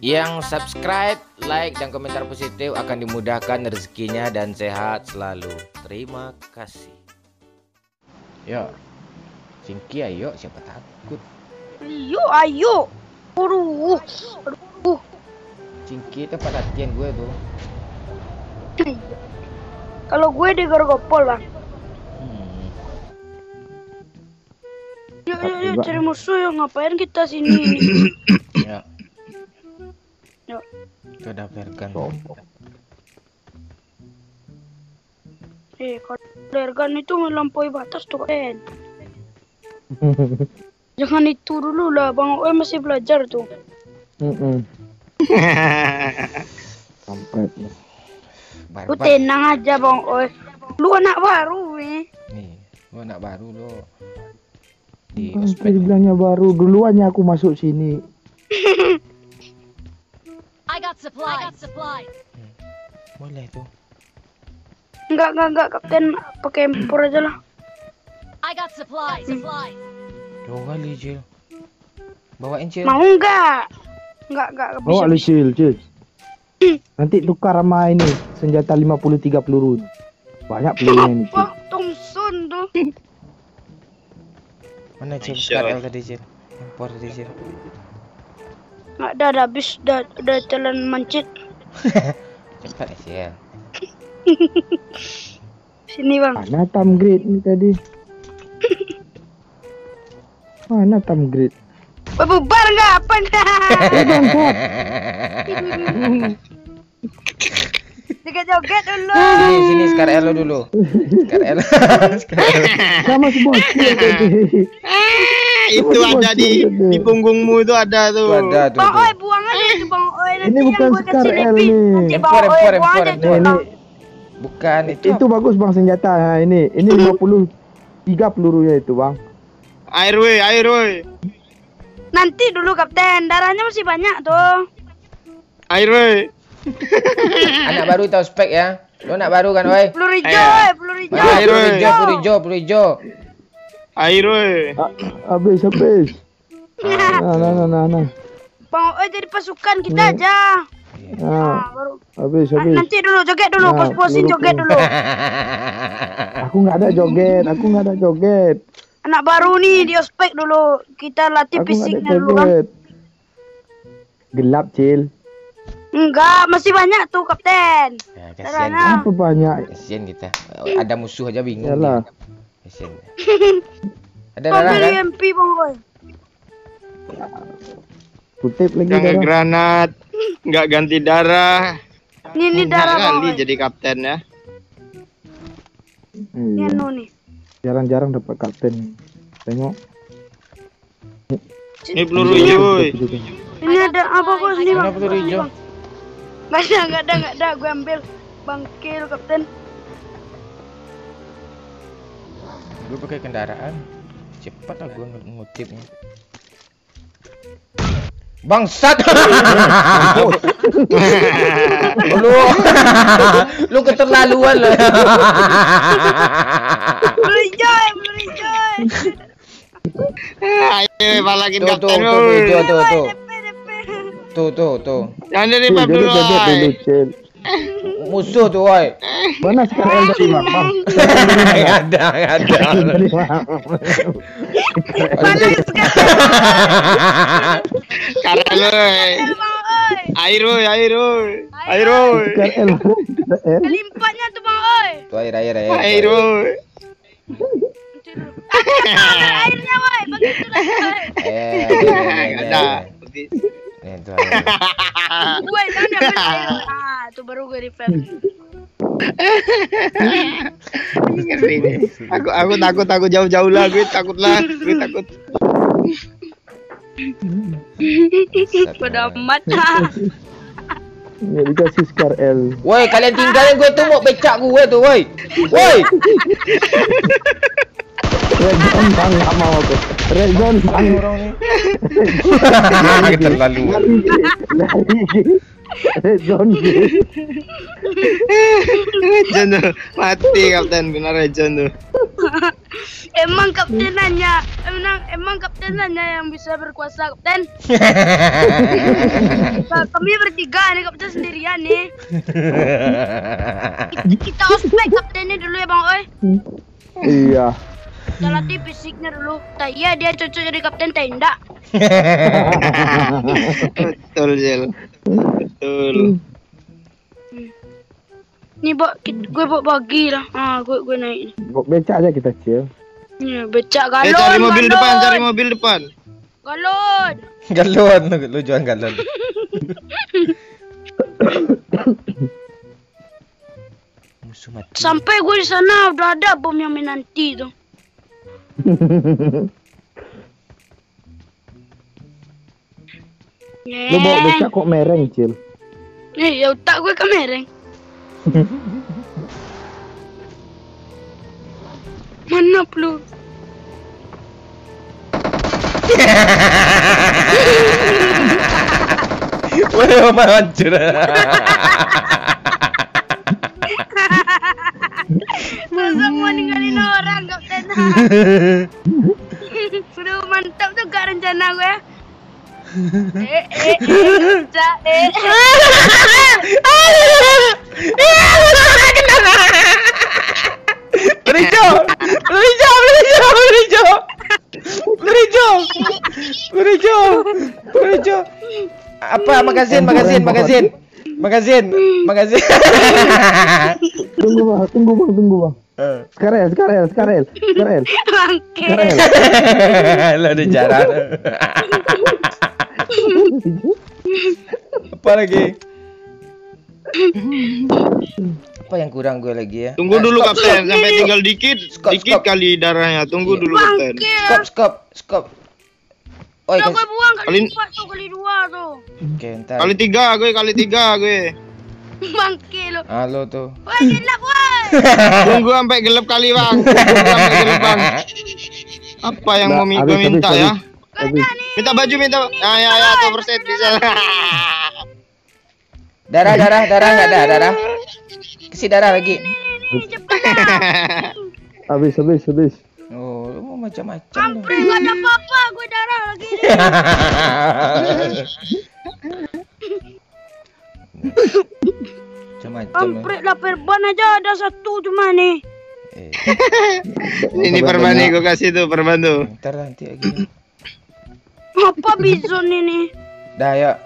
Yang subscribe, like, dan komentar positif akan dimudahkan rezekinya dan sehat selalu. Terima kasih. Yuk, Cingki ayo, siapa takut? Ayo. Aduh. Cingki tempat latihan gue tuh. Kalau gue di Gorgopol, Bang. Yuk, cari musuh. Yuk, ngapain kita sini? Ya. Yuk. Kita dapatkan. Kalau Dergan itu melampaui batas tuh, kan. Jangan itu dulu lah, Bang Oe masih belajar tuh. Kampret. Lu tenang aja, Bang Oe. Lu anak baru, nih. Nih, lu anak baru lo. Di bilangnya baru, duluannya aku masuk sini. I got supply. Boleh tuh. Enggak, Kapten. Pakai empur aja lah. I got supply. Jauh kali, Cil. Bawain, Cil. Mau enggak? Enggak bisa. Bawa lu, Cil. Nanti tukar sama ini, senjata 53 peluru. Banyak pelurunya ini, Cil. Wah, Thompson tuh. Mana, Cil? KRL tadi, Cil. Empor tadi, Cil. Nggak ada habis, udah jalan mancit. Cepat ya, Cil. Sini, Bang. Mana tamgrade ini tadi? Mana tamgrade? Bubar nggak? Apa nggak? Joget dulu. Sini KRL lo dulu. KRL. Sama si bos. Itu ada di punggungmu itu ada tuh. Ada tuh. Bang Oe buang aja itu, Bang Oe. Ini bukan KRL nih. Nanti Bang Oe buang aja tuh. Ini Bukan itu bagus Bang senjata. Nah, ini 53 pelurunya itu, Bang. Air woi. Nanti dulu, Kapten. Darahnya masih banyak tuh. Air woi. Anak baru tahu spek ya. Lo anak baru kan, woi? Peluru hijau, peluru hijau. Peluru hijau. Air woi. Habis. Nah. Bang Oe jadi pasukan kita aja. Nah, Baru. habis. Nanti dulu joget dulu, Nah, pos-posin joget dulu. Aku nggak ada joget. Anak baru nih di ospek dulu. Kita latih Aku nggak ada fisiknya dulu, Bang. joget. Gelap, Cil. Enggak, masih banyak tuh, Kapten. Ya, Darahnya. Apa banyak? kasihan kita. Ada musuh aja bingung. Yalah. dia. Kasihan. Ada Kau darah beli kan? MP, Bang Oe. Kutip lagi Jangan darah. granat. Nggak ganti darah. Ini darah, Bang kali Oe. jadi kapten ya. Ini Iya. anu nih. Jarang-jarang dapat kapten. Tengok. Ini peluru hijau woi. Ini ada apa, Bos? Ini, Bang. Mana peluru hijau? Nggak ada. Gue ambil bangkil, Kapten. Gue pakai kendaraan. Cepat lah gue ngutipnya. Bangsat. lu keterlaluan lo. Peluru hijau. Ayo balakin Tuh, kapten tuh, woi. Tuh. Jangan dari Cil, dulu. joget dulu, Woi. Cil. Musuh tuh, woi. Mana sekarang tadi, Bang? Nggak ada. Mana sekarang, Karel woi. Bang Oe? Air woi. KRL. Kali 4-nya tuh, Bang Oe. Tuh air. Air woi. Airnya, Woi. Begitu lah, Woi. Nggak ada. Nih, tuh air. Gue jangan ambil air. Ah, tuh baru gue revive. Ngeri nih. Aku takut jauh-jauh lah, gue takut. Pada amat. Nggak dikasih KRL. Woi, kalian tinggalin gue tuh mau becak gue tuh, woi. Bang, nggak mau aku. Red zone bang. Orang ni. Terlalu. Red zone. Rejon tuh mati kapten, benar Rejon tuh. Emang kaptenannya yang bisa berkuasa, kapten. Kami bertiga nih, kapten sendirian nih. Kita ospek kaptennya dulu ya bang Oi. Iya. Kita latih fisiknya dulu. Iya dia cocok jadi kapten tenda. Betul Jel. Betul. Nih gue bawa bagi lah. Gue naik. Becak aja kita Cil. Ya, becak galon. Cari mobil depan, cari mobil depan. Galon. Galon, lu jual galon. Musuh mati. Sampai gue di sana udah ada bom yang menanti tuh. Lu bawa becak kok mereng Cil. Ya otak gue kemereng. Mana peluru? Wah, hancur. Masa mau ninggalin orang kapten? Sudah mantap tuh gak rencana gue. Peluru. Apa magazin? Tunggu bang. Skarel. Bangke. Lo ada jarak. Apa lagi? Apa yang kurang gue lagi ya? Tunggu dulu kapten, sampai tinggal dikit kali darahnya. Tunggu dulu kapten. Skop. Udah gue buang kali Kali- 4 tuh, kali 2 tuh. Oke, ntar. Kali tiga gue. Bangke lo. Halo tuh. Woi, gelap woi. Tunggu sampai gelap kali bang. Apa yang mau gue minta ya? Habis. Minta baju, minta. Ya, tuh perset bisa. Darah enggak ada darah. Kasih darah lagi. Ini cepat. Habis. Oh, lu mau macam-macam. Kampret gak ada apa-apa, gue darah lagi nih. Macam-macam. Kampret lah, perban aja ada satu cuma nih. Ini perban nih gue kasih tuh, perban tuh. Ntar nanti lagi. Apa bison ini? Dah ya.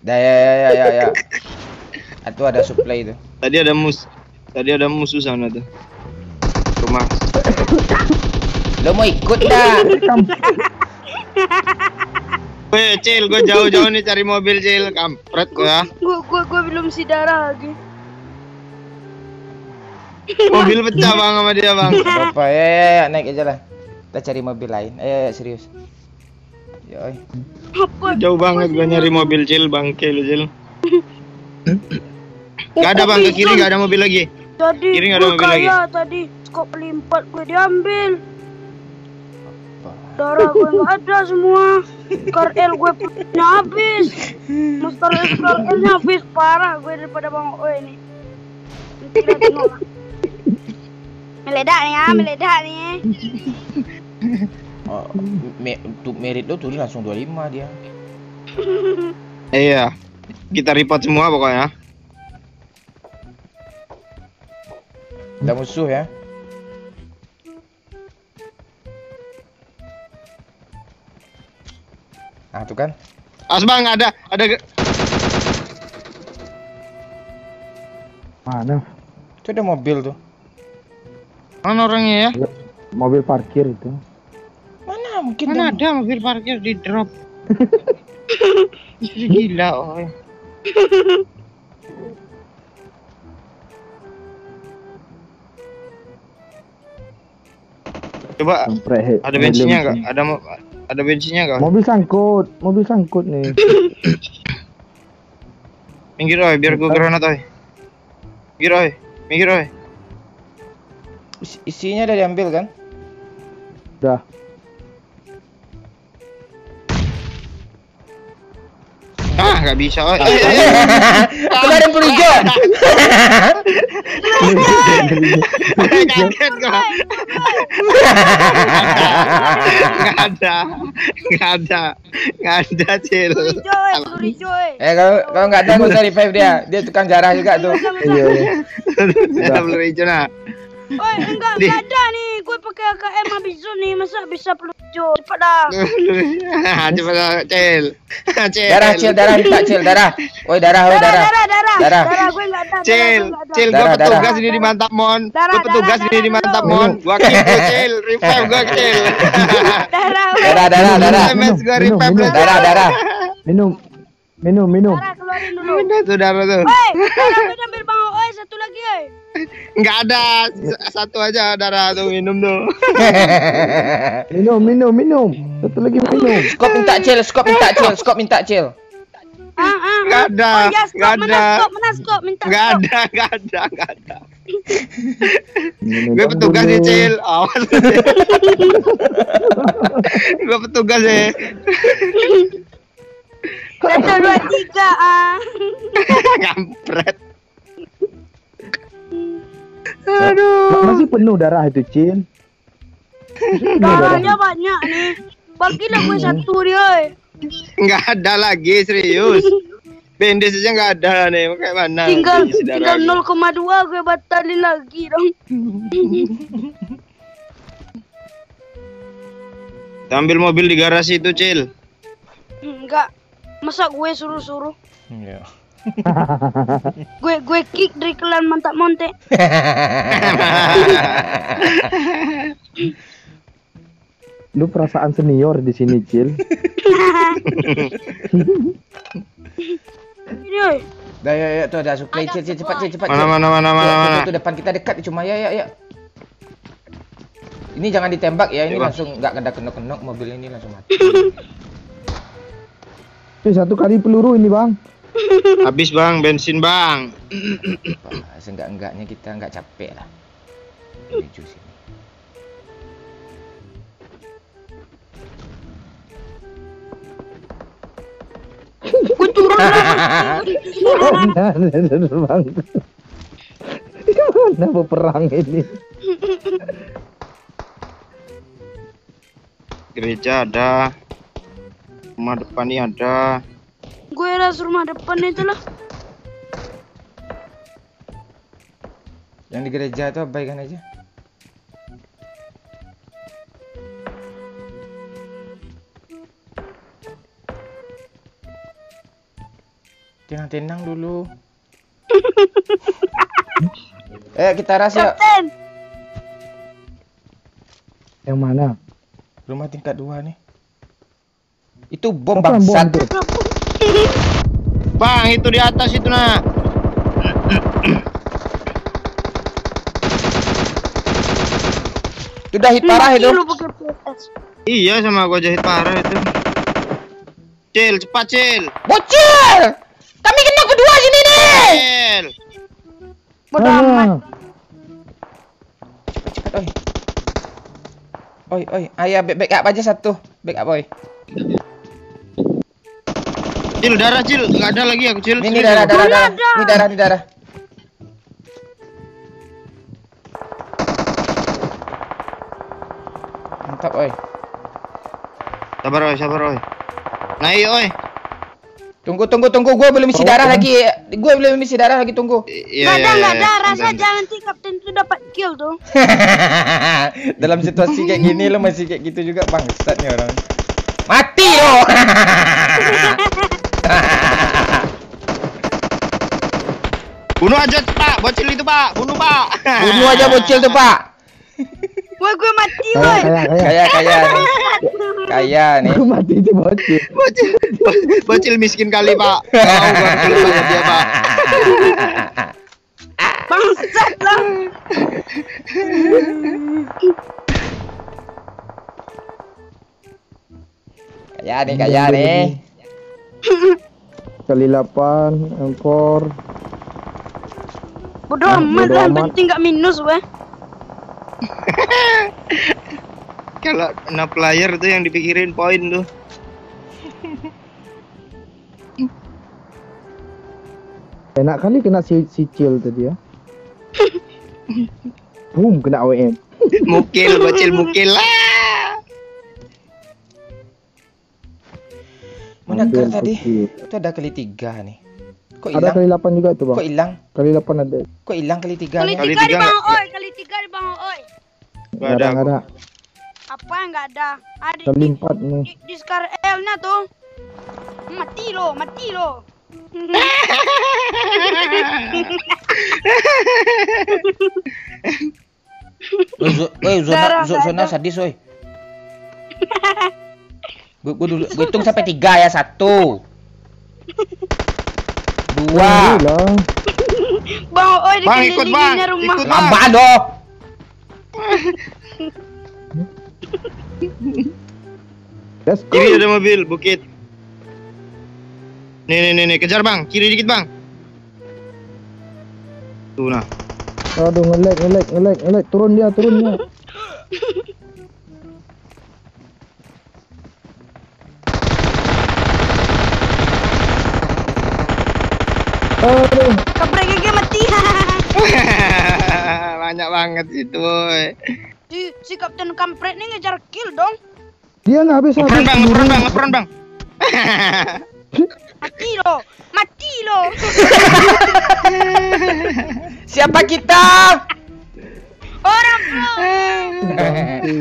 Ya. Itu ada supply tuh. Tadi ada musuh sana tuh. Rumah. Lo mau ikut dah? Weh, Cil, gue jauh-jauh nih cari mobil, Cil. Kampret gue ya. Gue belum si darah lagi. Mobil pecah bang sama dia bang. Apa ya, naik aja lah. Kita cari mobil lain. Ayo, serius. Yoi. Apa? Jauh banget gue nyari mobil, Cil. Bangke lu, Cil. Gak ada bang, ke kiri gak ada mobil lagi. Tadi Kiri nggak ada gue mobil lagi. kaya tadi skop limpat gue diambil. Darah gue nggak ada semua. Karel gue punya habis. Karelnya habis parah gue daripada bang Oe ini. Nanti kita tengok lah. Meledak nih. Oh, untuk merit lo turun langsung 25 dia. Iya. Kita report semua pokoknya. Ada musuh ya. Ah, tuh kan. Bang, ada Mana? Itu ada mobil tuh. mana orangnya ya? Mobil parkir itu. Mana mungkin Mana tuh. ada mobil parkir di drop. Gila, oh. Coba Kampret. ada bensinnya enggak? Ada bensinnya enggak? Mobil sangkut nih. Minggir oi, biar gua granat oi. Minggir oi. Isinya udah diambil kan? Udah. nggak bisa. Oh, Keluarin peluru hijau. kaget gua. Nggak ada, Cil. Peluru hijau. Kalau nggak ada nggak usah revive dia. Dia tukang jarah juga tuh. Iya. Ada peluru hijau nah. Oi, enggak ada nih. Gue pakai AKM habis nih. Masa bisa peluru hijau? Cepat dah. Coba Cil. Darah Cil, darah minta Cil, darah. Oi darah, oi darah. Darah gue enggak ada. Cil, gua petugas ini di Mantap Mon. Gua petugas ini di Mantap Mon. Gua kipu Cil, revive gua Cil. Darah. SMS gua revive lu. Darah. Minum. Darah keluarin dulu. Saudara tuh. Oi, darah gue ambil bang. Oi, satu lagi, oi. Enggak ada. Satu aja darah tuh minum tuh. Minum. Satu lagi minum. Skop minta Cil. Enggak ada. Oh ya, Enggak ada. Mana skop? Minta Enggak ada. Gue petugas nih, Cil. Awas. Gue petugas ya. 1, 2, 3. Ngampret. Masih penuh darah itu, Cil. Darahnya banyak nih. Bagilah gue satu dia, oi. Enggak ada lagi, serius. Bendes aja enggak ada nih. Kayak mana? Tinggal isi darah 0,2 gue batalin lagi dong. Ambil mobil di garasi itu, Cil. Enggak. Masa gue suruh-suruh? Iya. Gue kick dari klan Mantap Monte. Lu perasaan senior di sini, Cil. Ini, oi. Dah ya tuh ada supply Cil, cepat. Mana. Itu depan kita dekat cuma ya. Ini jangan ditembak ya, ini langsung nggak kena mobil ini langsung mati. Satu kali peluru ini, Bang. Habis, Bang, bensin, Bang. Seenggak-enggaknya kita nggak capek lah. Menuju sini. Gue turun lah. Bang. Mana mau perang ini? Gereja ada. Rumah depan ini ada. Gue ras rumah depan itu lah. Yang di gereja itu abaikan aja. Tenang dulu. Kita ras ya. Kapten. Yang mana? Rumah tingkat 2 nih. Itu bom Kapan bom bangsat. tuh? Bang, itu di atas itu, nah. Sudah hit parah itu. Lu pakai PS. Iya, sama gua jahit parah itu. Cil, cepat, Cil. Bocil! Kami kena kedua sini nih. Cil. Bodoh amat. Cepat, oi. Ayah backup aja satu. Backup, oi. Cil, darah, Cil. Enggak ada lagi aku, Cil. Ini darah. Ini darah. Mantap, oi. Sabar, oi. Naik, oi. Tunggu. Gue belum isi darah lagi. Tunggu. Iya. Enggak ada. Rasa jangan sih kapten itu dapat kill tuh. Dalam situasi kayak gini lo masih kayak gitu juga, bangsat nih orang. Mati lo. Bunuh aja, Pak. Bocil itu, Pak. Bunuh, Pak. Bunuh aja bocil tuh, Pak. Woi, gue mati, woi. Kaya nih. Aku mati itu bocil. Bocil miskin kali, Pak. Mau gua kill banget dia, Pak. Bangsat lah. Kaya nih. Kali 8, empor. Bodoh amat lah, penting gak minus, weh. Kalau 6 player tuh yang dipikirin poin tuh. Enak kali kena si Cil tadi ya. Boom, kena AWM. Mukil, bocil mukil lah. Mana Ambil tadi? kecil. Itu ada kali 3 nih. Kok Ada hilang? kali 8 juga itu, Bang. Kok hilang? Kali 8 ada. Kok hilang kali 3 Kali nih? Kali 3 di tiga Bang nggak- Oi, kali 3 di Bang Oi. Nggak ada. Nggak ada. Apa yang nggak ada? Ada Kali 4 nih. di Scar L-nya tuh. Mati lo, mati lo. Darah nggak Zona ada. sadis, woi. Gue hitung sampai 3 ya. 1 2 Alhamdulillah. Bang Oi Bang, ikut, Bang. dikelilinginnya rumah. Ikut, Bang. Lama dong. Let's go. Kiri ada mobil, bukit. Nih, kejar Bang. Kiri dikit Bang. Tuh nah. Aduh, ngelag. Turun dia. Aduh. Kampret gigi mati. Banyak banget situ, boy. Si Kapten Kampret nih ngejar kill dong. Dia nggak habis Ngeperan Bang. Mati lo. Siapa kita? Orang bro. Bangke.